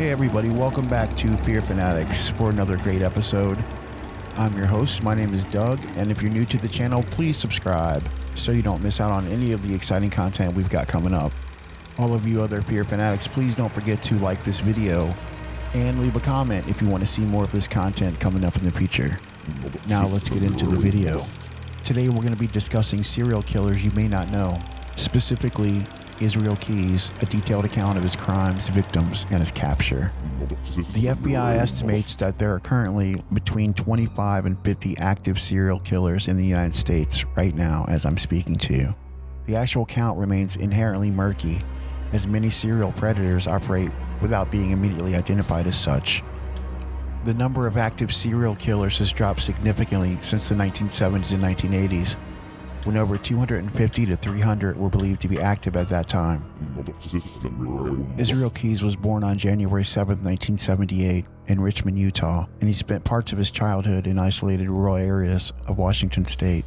Hey everybody, welcome back to Fear Fanatics for another great episode. I'm your host, my name is Doug, and if you're new to the channel, please subscribe so you don't miss out on any of the exciting content we've got coming up. All of you other Fear Fanatics, please don't forget to like this video and leave a comment if you want to see more of this content coming up in the future. Now let's get into the video. Today we're going to be discussing serial killers you may not know, specifically Israel Keyes, a detailed account of his crimes, victims, and his capture. The FBI estimates that there are currently between 25 and 50 active serial killers in the United States right now as I'm speaking to you. The actual count remains inherently murky, as many serial predators operate without being immediately identified as such. The number of active serial killers has dropped significantly since the 1970s and 1980s, when over 250 to 300 were believed to be active at that time. Israel Keyes was born on January 7, 1978 in Richmond, Utah, and he spent parts of his childhood in isolated rural areas of Washington state.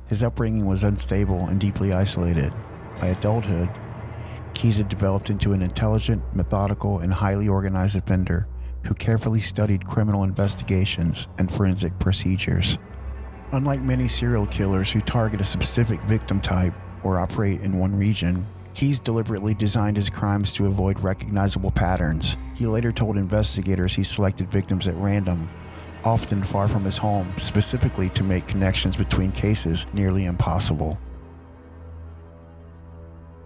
His upbringing was unstable and deeply isolated. By adulthood, Keyes had developed into an intelligent, methodical, and highly organized offender who carefully studied criminal investigations and forensic procedures. Unlike many serial killers who target a specific victim type or operate in one region, Keyes deliberately designed his crimes to avoid recognizable patterns. He later told investigators he selected victims at random, often far from his home, specifically to make connections between cases nearly impossible.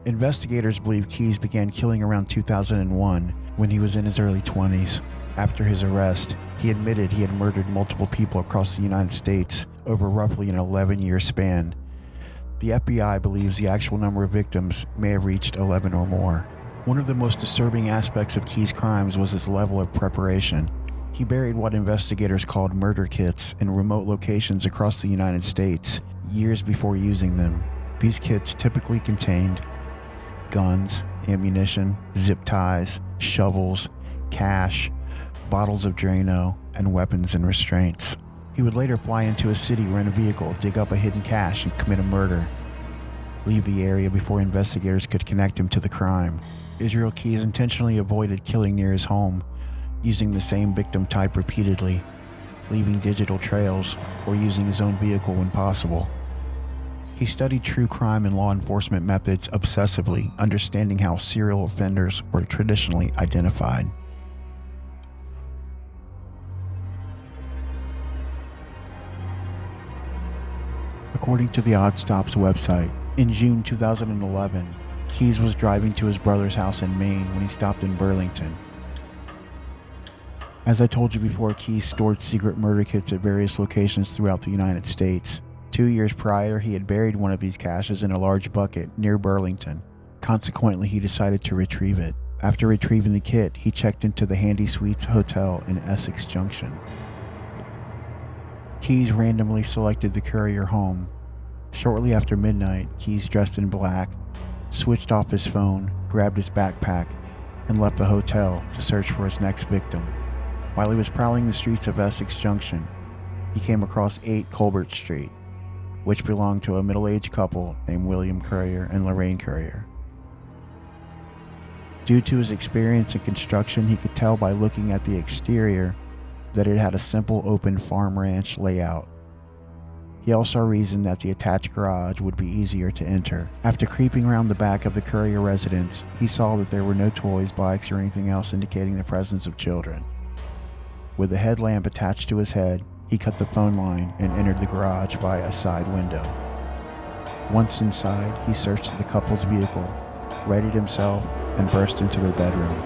Investigators believe Keyes began killing around 2001 when he was in his early 20s. After his arrest, he admitted he had murdered multiple people across the United States over roughly an 11-year span. The FBI believes the actual number of victims may have reached 11 or more. One of the most disturbing aspects of Keyes' crimes was his level of preparation. He buried what investigators called murder kits in remote locations across the United States years before using them. These kits typically contained guns, ammunition, zip ties, shovels, cash, bottles of Drano, and weapons and restraints. He would later fly into a city, rent a vehicle, dig up a hidden cache, and commit a murder. Leave the area before investigators could connect him to the crime. Israel Keyes intentionally avoided killing near his home, using the same victim type repeatedly, leaving digital trails, or using his own vehicle when possible. He studied true crime and law enforcement methods obsessively, understanding how serial offenders were traditionally identified. According to the Oddstops website, in June 2011, Keyes was driving to his brother's house in Maine when he stopped in Burlington. As I told you before, Keyes stored secret murder kits at various locations throughout the United States. 2 years prior, he had buried one of these caches in a large bucket near Burlington. Consequently, he decided to retrieve it. After retrieving the kit, he checked into the Handy Suites Hotel in Essex Junction. Keyes randomly selected the Currier home. Shortly after midnight, Keyes, dressed in black, switched off his phone, grabbed his backpack, and left the hotel to search for his next victim. While he was prowling the streets of Essex Junction, he came across 8 Colbert Street, which belonged to a middle-aged couple named William Currier and Lorraine Currier. Due to his experience in construction, he could tell by looking at the exterior that it had a simple open farm ranch layout. He also reasoned that the attached garage would be easier to enter. After creeping around the back of the Currier residence, he saw that there were no toys, bikes, or anything else indicating the presence of children. With a headlamp attached to his head, he cut the phone line and entered the garage via a side window. Once inside, he searched the couple's vehicle, readied himself, and burst into their bedroom.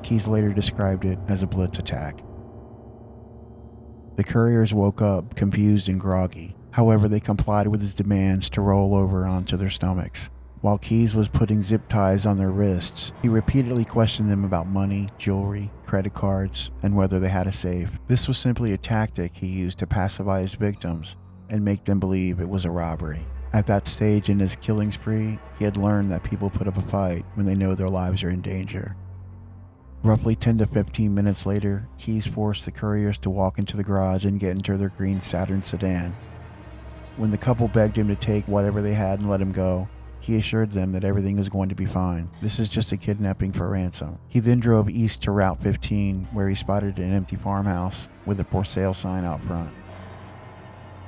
Keyes later described it as a blitz attack. The Curriers woke up confused and groggy. However, they complied with his demands to roll over onto their stomachs. While Keyes was putting zip ties on their wrists, he repeatedly questioned them about money, jewelry, credit cards, and whether they had a safe. This was simply a tactic he used to pacify his victims and make them believe it was a robbery. At that stage in his killing spree, he had learned that people put up a fight when they know their lives are in danger. Roughly 10 to 15 minutes later, Keyes forced the Curriers to walk into the garage and get into their green Saturn sedan. When the couple begged him to take whatever they had and let him go, He assured them that everything was going to be fine. This is just a kidnapping for ransom. He then drove east to Route 15, where he spotted an empty farmhouse with a for sale sign out front.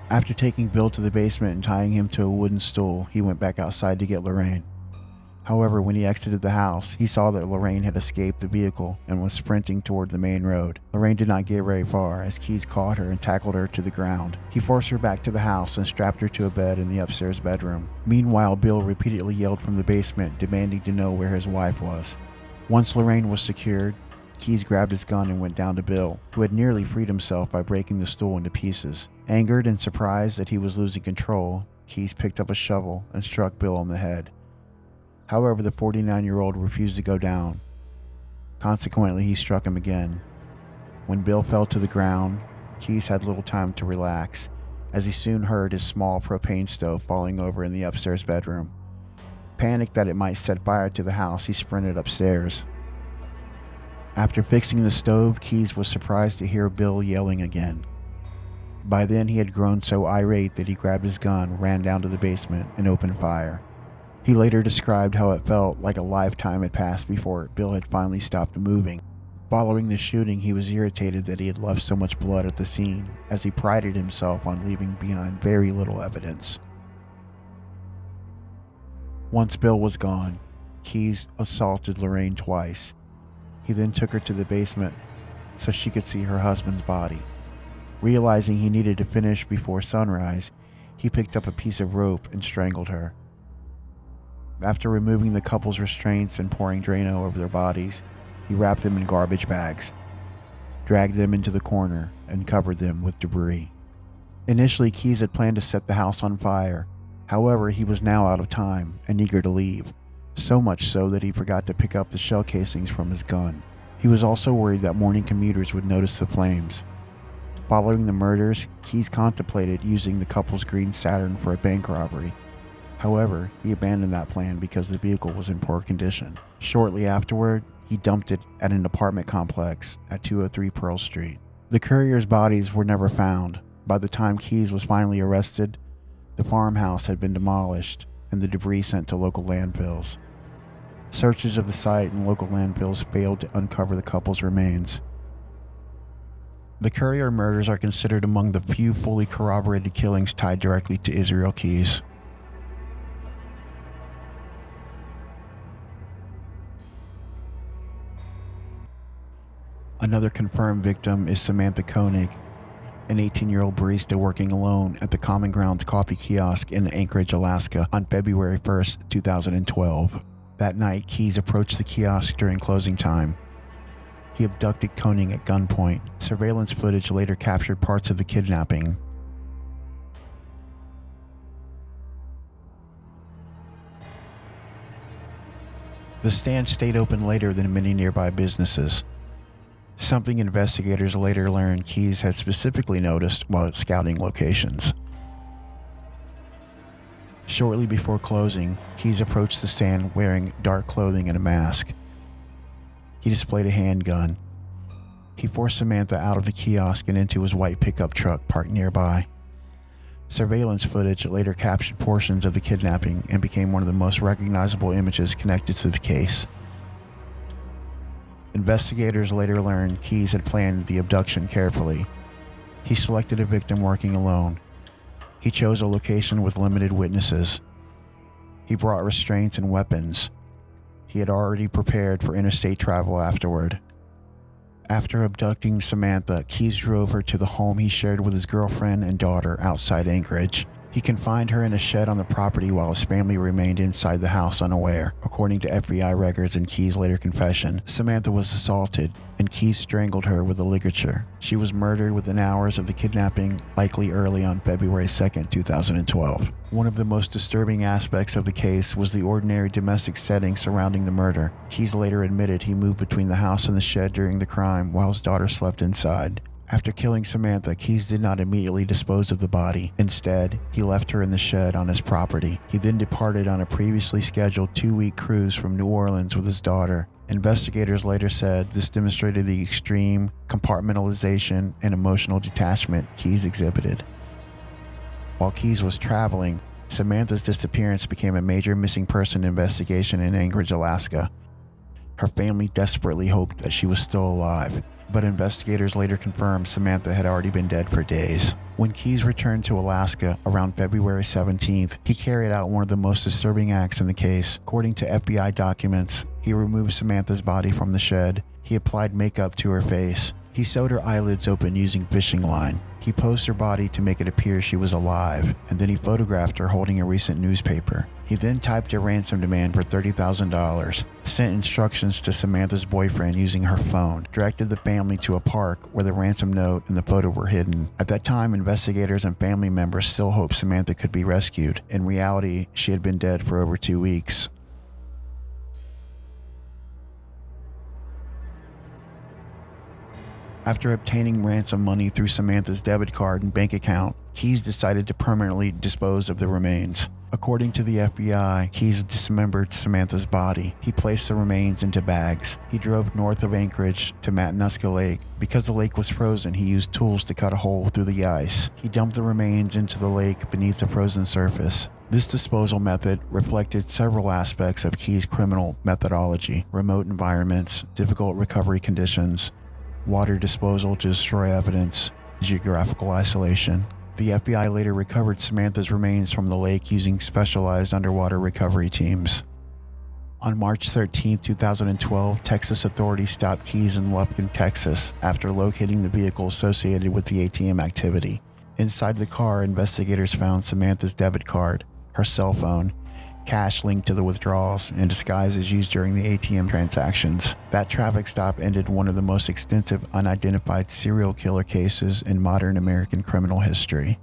After taking Bill to the basement and tying him to a wooden stool, he went back outside to get Lorraine. However, when he exited the house, he saw that Lorraine had escaped the vehicle and was sprinting toward the main road. Lorraine did not get very far as Keyes caught her and tackled her to the ground. He forced her back to the house and strapped her to a bed in the upstairs bedroom. Meanwhile, Bill repeatedly yelled from the basement, demanding to know where his wife was. Once Lorraine was secured, Keyes grabbed his gun and went down to Bill, who had nearly freed himself by breaking the stool into pieces. Angered and surprised that he was losing control, Keyes picked up a shovel and struck Bill on the head. However, the 49-year-old refused to go down. Consequently, he struck him again. When Bill fell to the ground, Keyes had little time to relax, as he soon heard his small propane stove falling over in the upstairs bedroom. Panicked that it might set fire to the house, he sprinted upstairs. After fixing the stove, Keyes was surprised to hear Bill yelling again. By then, he had grown so irate that he grabbed his gun, ran down to the basement, and opened fire. He later described how it felt like a lifetime had passed before Bill had finally stopped moving. Following the shooting, he was irritated that he had left so much blood at the scene, as he prided himself on leaving behind very little evidence. Once Bill was gone, Keyes assaulted Lorraine twice. He then took her to the basement so she could see her husband's body. Realizing he needed to finish before sunrise, he picked up a piece of rope and strangled her. After removing the couple's restraints and pouring Drano over their bodies, he wrapped them in garbage bags, dragged them into the corner, and covered them with debris. Initially, Keyes had planned to set the house on fire. However, he was now out of time and eager to leave, so much so that he forgot to pick up the shell casings from his gun. He was also worried that morning commuters would notice the flames. Following the murders, Keyes contemplated using the couple's green Saturn for a bank robbery. However, he abandoned that plan because the vehicle was in poor condition. Shortly afterward, he dumped it at an apartment complex at 203 Pearl Street. The Currier's bodies were never found. By the time Keyes was finally arrested, the farmhouse had been demolished and the debris sent to local landfills. Searches of the site and local landfills failed to uncover the couple's remains. The Currier murders are considered among the few fully corroborated killings tied directly to Israel Keyes. Another confirmed victim is Samantha Koenig, an 18-year-old barista working alone at the Common Grounds coffee kiosk in Anchorage, Alaska on February 1st, 2012. That night, Keyes approached the kiosk during closing time. He abducted Koenig at gunpoint. Surveillance footage later captured parts of the kidnapping. The stand stayed open later than many nearby businesses, something investigators later learned Keyes had specifically noticed while scouting locations. Shortly before closing, Keyes approached the stand wearing dark clothing and a mask. He displayed a handgun. He forced Samantha out of the kiosk and into his white pickup truck parked nearby. Surveillance footage later captured portions of the kidnapping and became one of the most recognizable images connected to the case. Investigators later learned Keyes had planned the abduction carefully. He selected a victim working alone. He chose a location with limited witnesses. He brought restraints and weapons. He had already prepared for interstate travel afterward. After abducting Samantha, Keyes drove her to the home he shared with his girlfriend and daughter outside Anchorage. He confined her in a shed on the property while his family remained inside the house unaware. According to FBI records and Keyes' later confession, Samantha was assaulted and Keyes strangled her with a ligature. She was murdered within hours of the kidnapping, likely early on February 2nd, 2012. One of the most disturbing aspects of the case was the ordinary domestic setting surrounding the murder. Keyes later admitted he moved between the house and the shed during the crime while his daughter slept inside. After killing Samantha, Keyes did not immediately dispose of the body. Instead, he left her in the shed on his property. He then departed on a previously scheduled 2-week cruise from New Orleans with his daughter. Investigators later said this demonstrated the extreme compartmentalization and emotional detachment Keyes exhibited. While Keyes was traveling, Samantha's disappearance became a major missing person investigation in Anchorage, Alaska. Her family desperately hoped that she was still alive, but investigators later confirmed Samantha had already been dead for days. When Keyes returned to Alaska around February 17th, he carried out one of the most disturbing acts in the case. According to FBI documents, he removed Samantha's body from the shed. He applied makeup to her face. He sewed her eyelids open using fishing line. He posed her body to make it appear she was alive, and then he photographed her holding a recent newspaper. He then typed a ransom demand for $30,000, sent instructions to Samantha's boyfriend using her phone, directed the family to a park where the ransom note and the photo were hidden. At that time, investigators and family members still hoped Samantha could be rescued. In reality, she had been dead for over 2 weeks. After obtaining ransom money through Samantha's debit card and bank account, Keyes decided to permanently dispose of the remains. According to the FBI, Keyes dismembered Samantha's body. He placed the remains into bags. He drove north of Anchorage to Matanuska Lake. Because the lake was frozen, he used tools to cut a hole through the ice. He dumped the remains into the lake beneath the frozen surface. This disposal method reflected several aspects of Keyes' criminal methodology: remote environments, difficult recovery conditions, water disposal to destroy evidence, geographical isolation. The FBI later recovered Samantha's remains from the lake using specialized underwater recovery teams. On March 13, 2012, Texas authorities stopped Keyes in Lufkin, Texas, after locating the vehicle associated with the ATM activity. Inside the car, investigators found Samantha's debit card, her cell phone, cash linked to the withdrawals, and disguises used during the ATM transactions. That traffic stop ended one of the most extensive unidentified serial killer cases in modern American criminal history.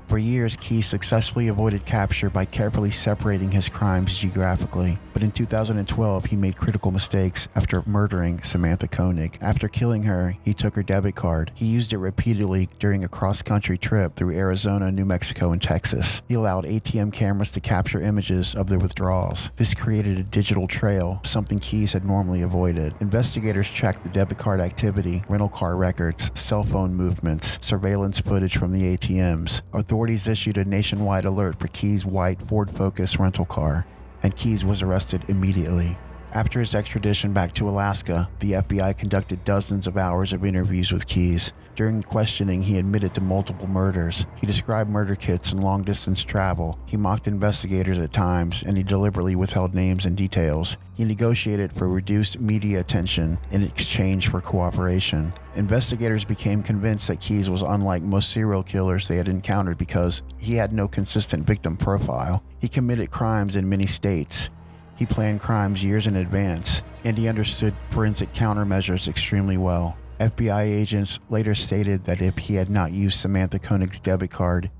For years, Keyes successfully avoided capture by carefully separating his crimes geographically. But in 2012, he made critical mistakes after murdering Samantha Koenig. After killing her, he took her debit card. He used it repeatedly during a cross-country trip through Arizona, New Mexico, and Texas. He allowed ATM cameras to capture images of the withdrawals. This created a digital trail, something Keyes had normally avoided. Investigators checked the debit card activity, rental car records, cell phone movements, surveillance footage from the ATMs. Authorities issued a nationwide alert for Keyes' white Ford Focus rental car, and Keyes was arrested immediately. After his extradition back to Alaska, the FBI conducted dozens of hours of interviews with Keyes. During questioning, he admitted to multiple murders. He described murder kits and long-distance travel. He mocked investigators at times, and he deliberately withheld names and details. He negotiated for reduced media attention in exchange for cooperation. Investigators became convinced that Keyes was unlike most serial killers they had encountered because he had no consistent victim profile. He committed crimes in many states. He planned crimes years in advance, and he understood forensic countermeasures extremely well. FBI agents later stated that if he had not used Samantha Koenig's debit card,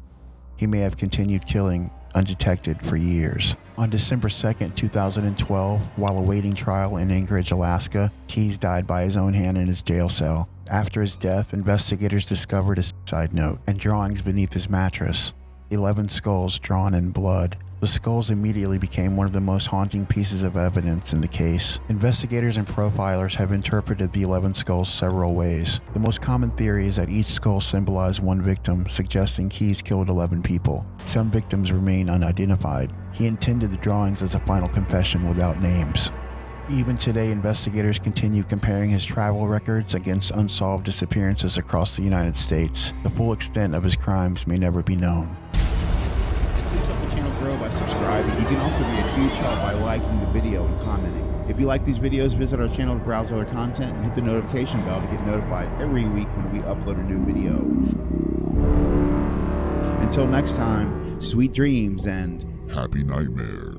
he may have continued killing undetected for years. On December 2, 2012, while awaiting trial in Anchorage, Alaska, Keyes died by his own hand in his jail cell. After his death, investigators discovered a suicide note and drawings beneath his mattress. 11 skulls drawn in blood. The skulls immediately became one of the most haunting pieces of evidence in the case. Investigators and profilers have interpreted the 11 skulls several ways. The most common theory is that each skull symbolized one victim, suggesting Keyes killed 11 people. Some victims remain unidentified. He intended the drawings as a final confession without names. Even today, investigators continue comparing his travel records against unsolved disappearances across the United States. The full extent of his crimes may never be known. Please help the channel grow by subscribing. You can also be a huge help by liking the video and commenting. If you like these videos, visit our channel to browse other content and hit the notification bell to get notified every week when we upload a new video. Until next time, sweet dreams and happy nightmares.